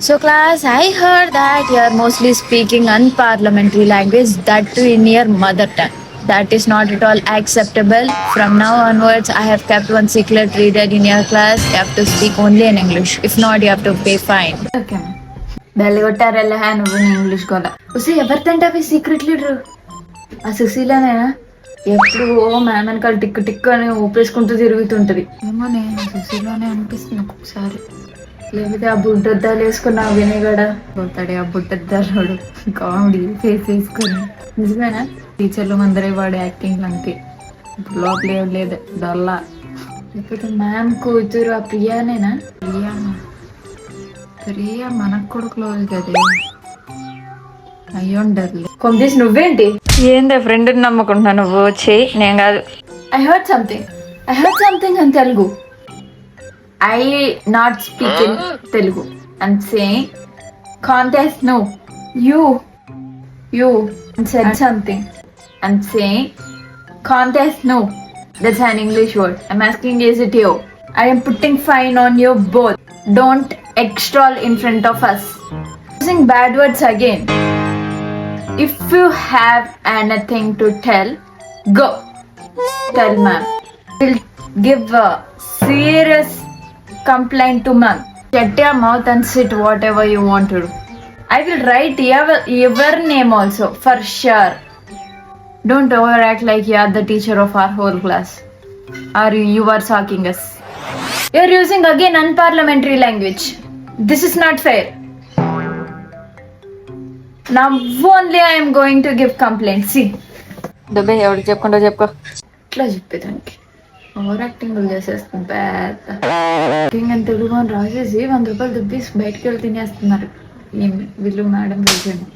So class, I heard that you are mostly speaking unparliamentary language, that too in your mother tongue. That is not at all acceptable. From now onwards, I have kept one secret reader in your class. You have to speak only in English. If not, you have to pay fine. Okay ma'am bell కొట్టారల్లా నువ్వు English గోల ఉసి ఎవరితంటే అవి secret leader ఆ సుశీలనేనా ఎప్పుడు ఓ ma'am వెనకాల టిక్కు టిక్కు అని ఊపేసుకుంటూ తిరుగుతుంటది ఏమో నేను సుశీలోనే అనిపిస్తుంది ఒక్కొక్కసారి లేకపోతే ఆ బుడ్డద్దాలు వేసుకున్న వినయగడ పోతాడే ఆ బుడ్డద్దాలోడు కామెడీ ఫేస్ వేసుకొని నిజమేనా టీచర్లు అందరే వాడు యాక్టింగ్ లంకి ఇప్పుడు లోపల ఏం లేదు డల్లా లేకపోతే మ్యామ్ కూతురు ఆ ప్రియానేనా ప్రియా మనకు కూడా క్లోజ్ కదా అయ్యుండదు కొంపేసి నువ్వేంటి ఏందే ఫ్రెండ్ నమ్ముకుంటున్నా నువ్వు వచ్చి నేను కాదు. I heard something in Telugu I not speak in Telugu and saying contest no you said something and saying contest no, that's an English word. I'm asking is it you? I am putting fine on you both. Don't extol in front of us using bad words again. If you have anything to tell, go tell ma'am. We'll give a serious complaint to ma'am. Shut your mouth and sit whatever you want to do. I will write your name also for sure. Don't overact like you are the teacher of our whole class. Or you are stalking us. You are using again unparliamentary language. This is not fair. Now only I am going to give complaint. See. డబ్బే ఎవరికి చెప్పుకుంటా చెప్పుకో. ఇట్లా చెప్పేదానికి over acting చేసేస్తుంది పెద్ద acting అని తెలుగు అని రాసేసి 100 రూపాయలు దుబ్బేసి బయటకు వెళ్ళి తినేస్తున్నారు వీళ్ళు మేడం తెలిసింది.